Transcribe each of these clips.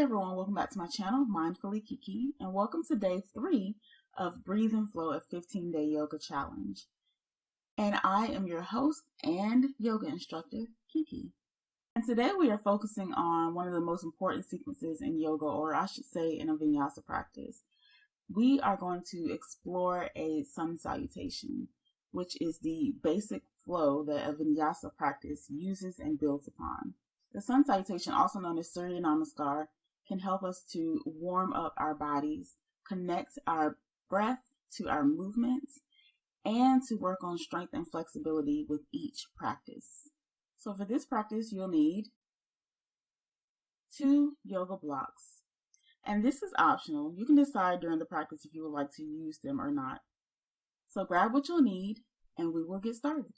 everyone, welcome back to my channel, Mindfully Kiki, and welcome to day 3 of Breathe and Flow, a 15-day yoga challenge. And I am your host and yoga instructor, Kiki. And today we are focusing on one of the most important sequences in yoga, or I should say in a Vinyasa practice. We are going to explore a Sun Salutation, which is the basic flow that a Vinyasa practice uses and builds upon. The Sun Salutation, also known as Surya Namaskar, can help us to warm up our bodies, connect our breath to our movements, and to work on strength and flexibility with each practice. So for this practice, you'll need 2 yoga blocks. And this is optional. You can decide during the practice if you would like to use them or not. So grab what you'll need and we will get started.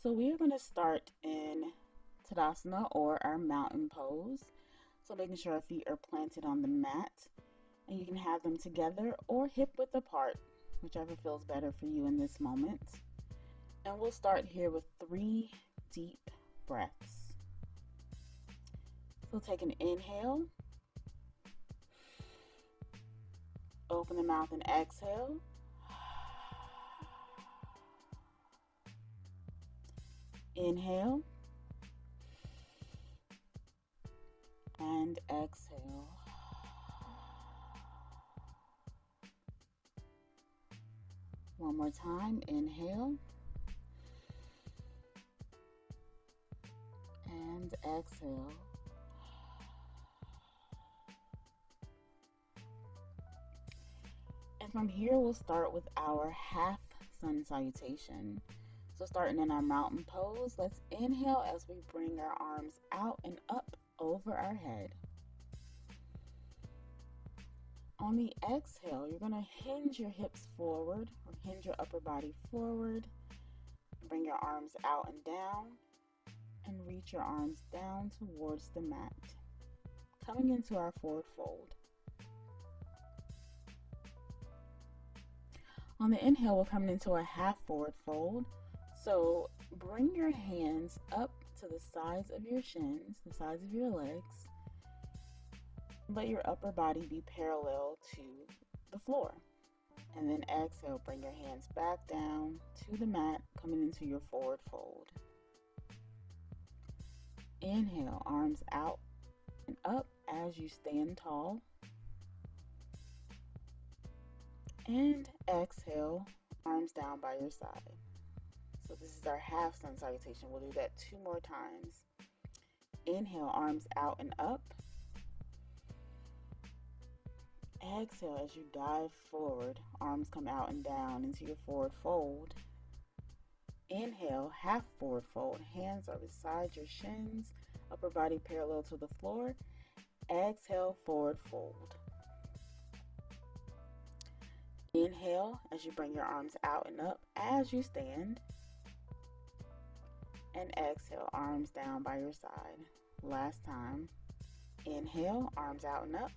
So we are going to start in Tadasana, or our mountain pose. So making sure our feet are planted on the mat, and you can have them together or hip width apart, whichever feels better for you in this moment. And we'll start here with 3 deep breaths. So take an inhale, open the mouth and exhale. Inhale and exhale. One more time, inhale and exhale. And from here, we'll start with our half sun salutation. So starting in our mountain pose, let's inhale as we bring our arms out and up over our head. On the exhale, you're going to hinge your hips forward, or hinge your upper body forward. Bring your arms out and down, and reach your arms down towards the mat. Coming into our forward fold. On the inhale, we're coming into a half forward fold. So bring your hands up to the sides of your shins, the sides of your legs. Let your upper body be parallel to the floor. And then exhale, bring your hands back down to the mat, coming into your forward fold. Inhale, arms out and up as you stand tall. And exhale, arms down by your side. So this is our half sun salutation. We'll do that 2 more times. Inhale, arms out and up. Exhale as you dive forward, arms come out and down into your forward fold. Inhale, half forward fold, hands are beside your shins, upper body parallel to the floor. Exhale, forward fold. Inhale as you bring your arms out and up as you stand. And exhale, arms down by your side. Last time. Inhale, arms out and up.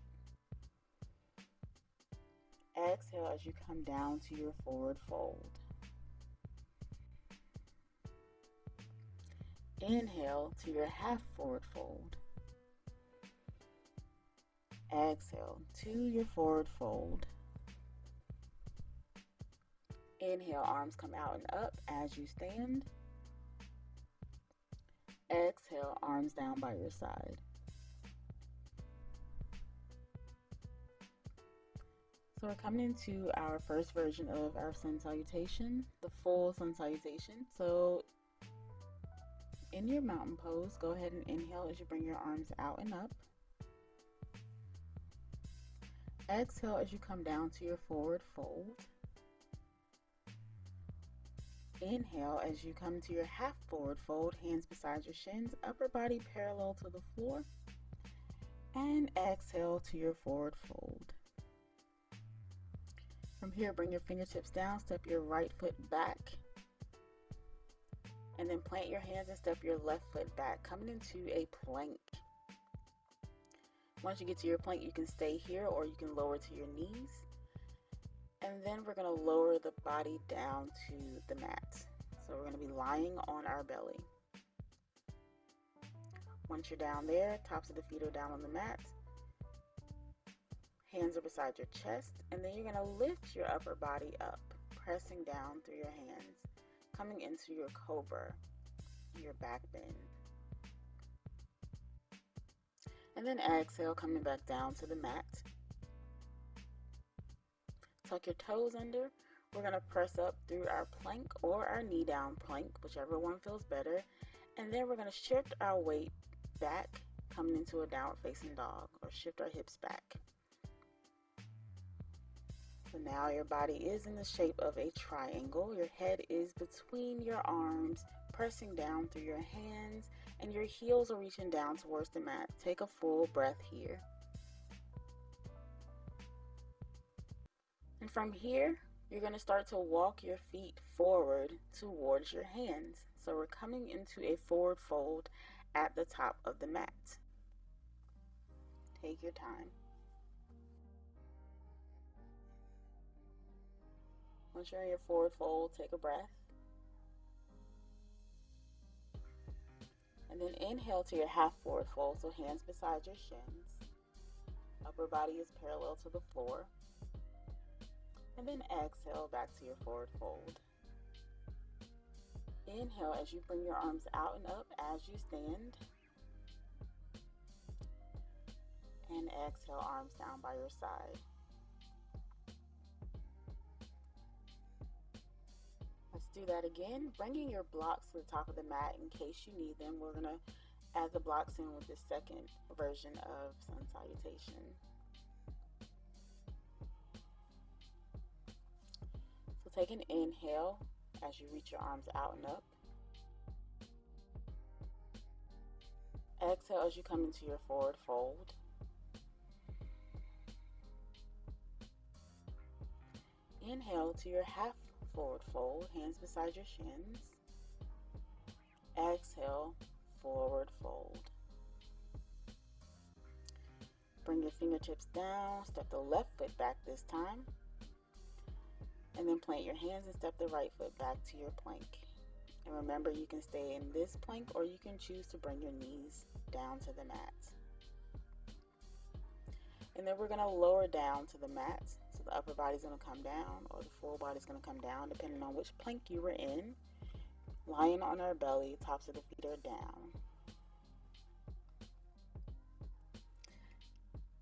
Exhale as you come down to your forward fold. Inhale to your half forward fold. Exhale to your forward fold. Inhale, arms come out and up as you stand. Exhale, arms down by your side. So we're coming into our first version of our sun salutation, the full sun salutation. So in your mountain pose, go ahead and inhale as you bring your arms out and up. Exhale as you come down to your forward fold. Inhale as you come to your half forward fold, hands beside your shins, upper body parallel to the floor. And exhale to your forward fold. From here, bring your fingertips down, step your right foot back. And then plant your hands and step your left foot back, coming into a plank. Once you get to your plank, you can stay here or you can lower to your knees. And then we're going to lower the body down to the mat. So we're going to be lying on our belly. Once you're down there, tops of the feet are down on the mat. Hands are beside your chest, and then you're going to lift your upper body up, pressing down through your hands, coming into your cobra, your back bend. And then exhale, coming back down to the mat. Tuck your toes under. We're going to press up through our plank or our knee down plank, whichever one feels better. And then we're going to shift our weight back, coming into a downward facing dog, or shift our hips back. So now your body is in the shape of a triangle. Your head is between your arms, pressing down through your hands, and your heels are reaching down towards the mat. Take a full breath here. And from here, you're going to start to walk your feet forward towards your hands. So we're coming into a forward fold at the top of the mat. Take your time. Once you're in your forward fold, take a breath. And then inhale to your half forward fold, so hands beside your shins. Upper body is parallel to the floor. And then exhale back to your forward fold. Inhale as you bring your arms out and up as you stand. And exhale, arms down by your side. Let's do that again. Bringing your blocks to the top of the mat in case you need them. We're going to add the blocks in with the second version of Sun Salutation. So take an inhale as you reach your arms out and up. Exhale as you come into your forward fold. Inhale to your half forward fold, hands beside your shins. Exhale, forward fold. Bring your fingertips down, step the left foot back this time. And then plant your hands and step the right foot back to your plank. And remember, you can stay in this plank or you can choose to bring your knees down to the mat. And then we're going to lower down to the mat. So the upper body's going to come down, or the full body's going to come down, depending on which plank you were in. Lying on our belly, tops of the feet are down.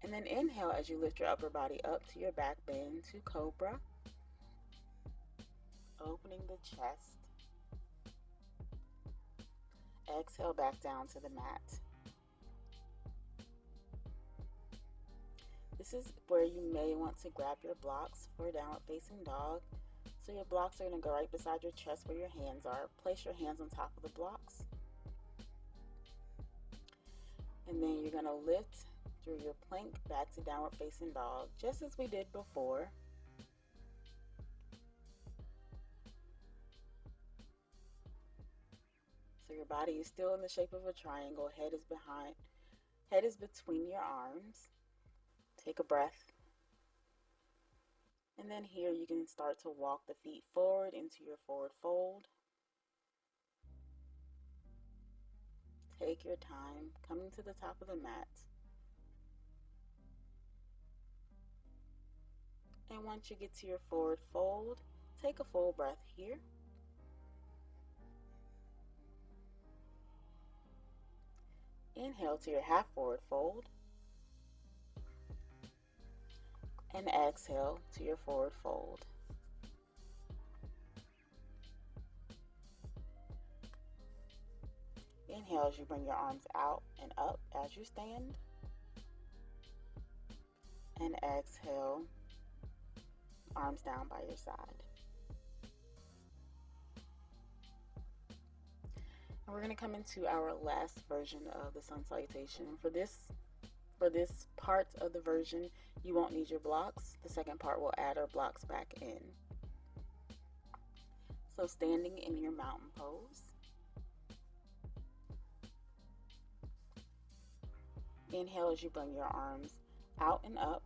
And then inhale as you lift your upper body up to your back bend to cobra. Opening the chest. Exhale back down to the mat. This is where you may want to grab your blocks for downward facing dog. So your blocks are going to go right beside your chest where your hands are. Place your hands on top of the blocks. And then you're going to lift through your plank back to downward facing dog, just as we did before. So your body is still in the shape of a triangle. Head is between your arms. Take a breath. And then here you can start to walk the feet forward into your forward fold. Take your time, coming to the top of the mat. And once you get to your forward fold, take a full breath here. Inhale to your half forward fold. And exhale to your forward fold. Inhale as you bring your arms out and up as you stand. And exhale, arms down by your side. And we're going to come into our last version of the Sun Salutation. For this part of the version, you won't need your blocks. The second part will add our blocks back in. So standing in your mountain pose. Inhale as you bring your arms out and up.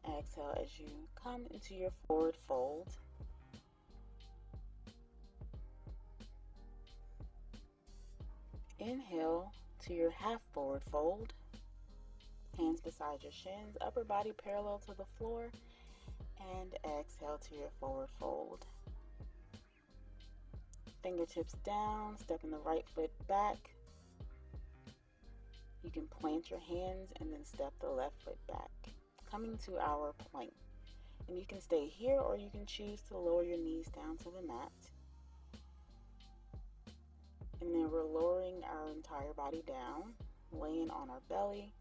exhale as you come into your forward fold. Inhale to your half forward fold. Hands beside your shins, upper body parallel to the floor. And exhale to your forward fold. Fingertips down, stepping the right foot back. You can plant your hands and then step the left foot back, coming to our plank. And you can stay here or you can choose to lower your knees down to the mat. And then we're lowering our entire body down, laying on our belly.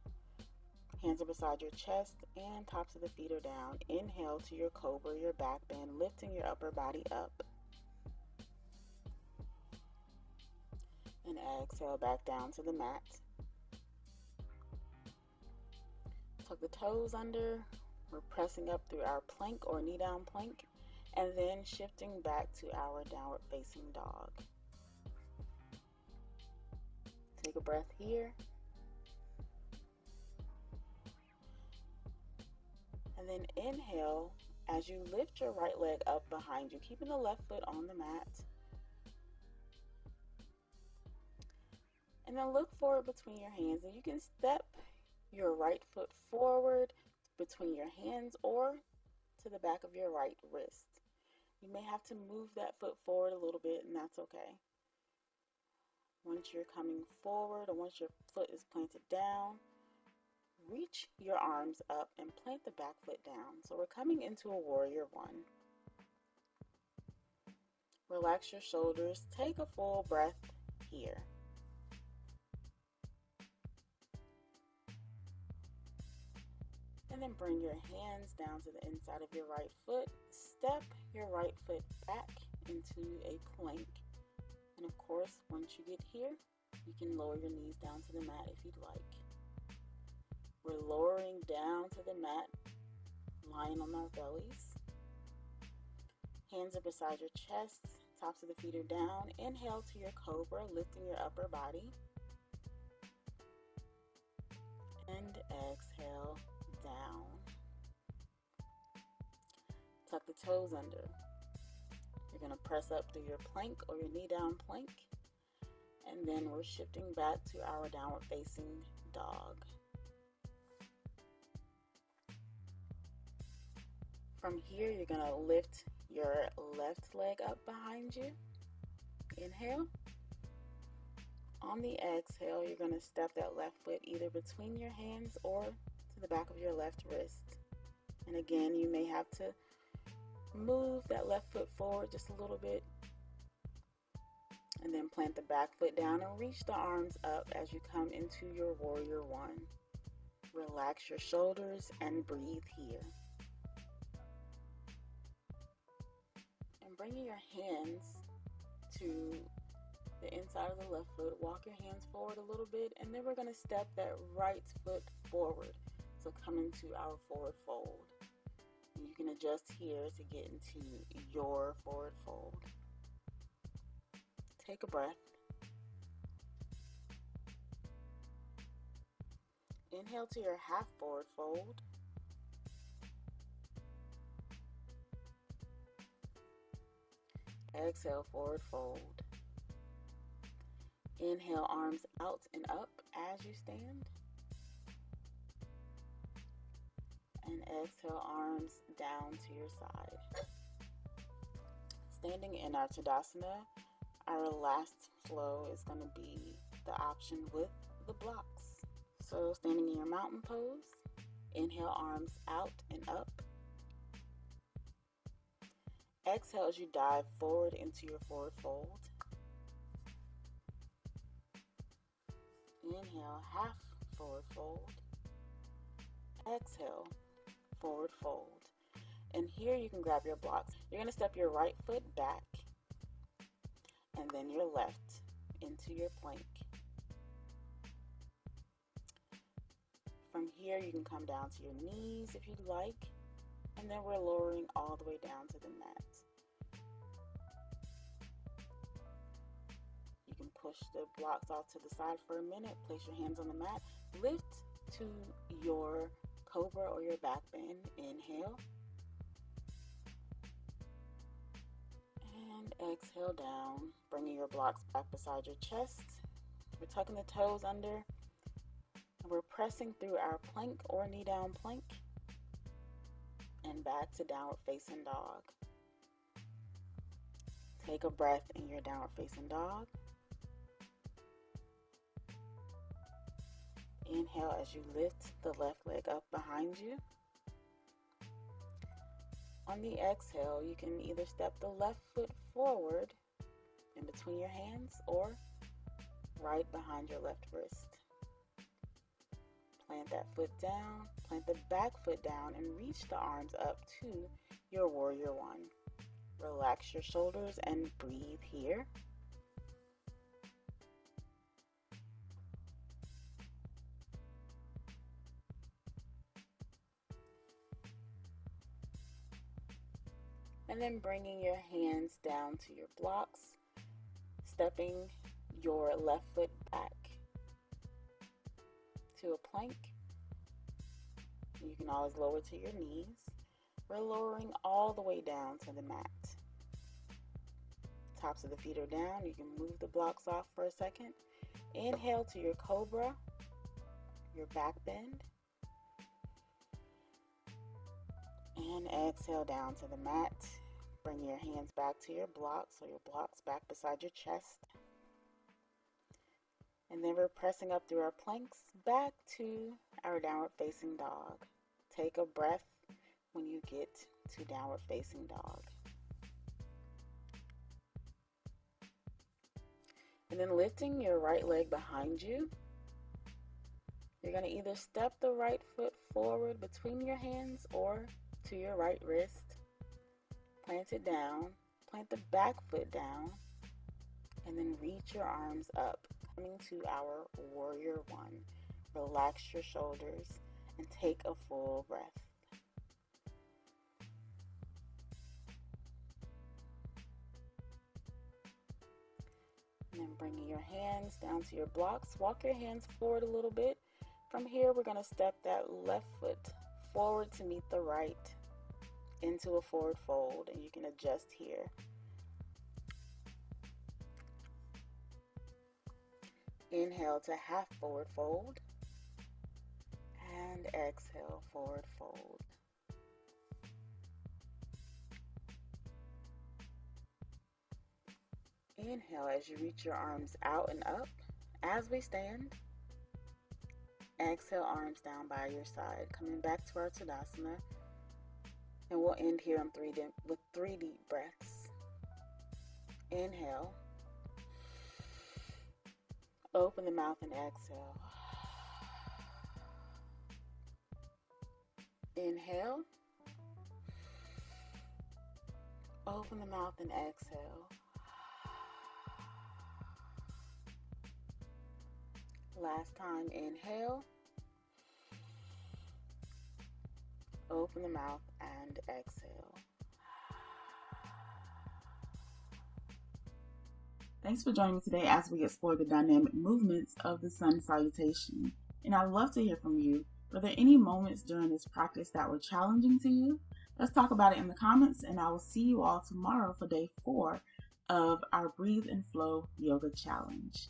Hands are beside your chest and tops of the feet are down. Inhale to your cobra, your back bend, lifting your upper body up. And exhale back down to the mat. Tuck the toes under. We're pressing up through our plank or knee down plank, and then shifting back to our downward facing dog. Take a breath here. And then inhale as you lift your right leg up behind you, keeping the left foot on the mat. And then look forward between your hands, and you can step your right foot forward between your hands or to the back of your right wrist. You may have to move that foot forward a little bit, and that's okay. Once you're coming forward or once your foot is planted down, reach your arms up and plant the back foot down. So we're coming into a warrior one. Relax your shoulders. Take a full breath here. And then bring your hands down to the inside of your right foot. Step your right foot back into a plank. And of course, once you get here, you can lower your knees down to the mat if you'd like. We're lowering down to the mat, lying on our bellies. Hands are beside your chest, tops of the feet are down. Inhale to your cobra, lifting your upper body. And exhale down. Tuck the toes under. You're going to press up through your plank or your knee down plank. And then we're shifting back to our downward facing dog. From here, you're going to lift your left leg up behind you. Inhale. On the exhale, you're going to step that left foot either between your hands or to the back of your left wrist. And again, you may have to move that left foot forward just a little bit. And then plant the back foot down and reach the arms up as you come into your warrior one. Relax your shoulders and breathe here. And bringing your hands to the inside of the left foot, walk your hands forward a little bit, and then we're going to step that right foot forward. So come into our forward fold. And you can adjust here to get into your forward fold. Take a breath. Inhale to your half forward fold. Exhale, forward fold. Inhale, arms out and up as you stand. And exhale, arms down to your side. Standing in our Tadasana, our last flow is going to be the option with the blocks. So standing in your mountain pose, inhale, arms out and up. Exhale as you dive forward into your forward fold. Inhale, half forward fold. Exhale, forward fold. And here you can grab your blocks. You're going to step your right foot back and then your left into your plank. From here you can come down to your knees if you'd like, and then we're lowering all the way down to the mat. You can push the blocks off to the side for a minute, place your hands on the mat, lift to your cobra or your back bend. Inhale. And exhale down, bringing your blocks back beside your chest. We're tucking the toes under, and we're pressing through our plank or knee down plank and back to downward facing dog. Take a breath in your downward facing dog. Inhale as you lift the left leg up behind you. On the exhale, you can either step the left foot forward in between your hands or right behind your left wrist. Plant that foot down, plant the back foot down, and reach the arms up to your warrior one. Relax your shoulders and breathe here. And then bringing your hands down to your blocks, stepping your left foot back to a plank. You can always lower to your knees. We're lowering all the way down to the mat. Tops of the feet are down. You can move the blocks off for a second. Inhale to your cobra, your back bend. And exhale down to the mat. Bring your hands back to your blocks, or your blocks back beside your chest. And then we're pressing up through our planks back to our downward facing dog. Take a breath when you get to downward facing dog. And then lifting your right leg behind you. You're going to either step the right foot forward between your hands or to your right wrist. Plant it down, plant the back foot down, and then reach your arms up, coming to our warrior one. Relax your shoulders and take a full breath. And then bringing your hands down to your blocks, walk your hands forward a little bit. From here, we're going to step that left foot forward to meet the right into a forward fold, and you can adjust here. Inhale to half forward fold, and exhale, forward fold. Inhale as you reach your arms out and up as we stand. Exhale, arms down by your side, coming back to our Tadasana. And we'll end here with 3 deep breaths. Inhale. Open the mouth and exhale. Inhale. Open the mouth and exhale. Last time, inhale. Open the mouth and exhale. Thanks for joining me today as we explore the dynamic movements of the Sun Salutation. And I'd love to hear from you. Were there any moments during this practice that were challenging to you? Let's talk about it in the comments, and I will see you all tomorrow for day 4 of our Breathe and Flow Yoga Challenge.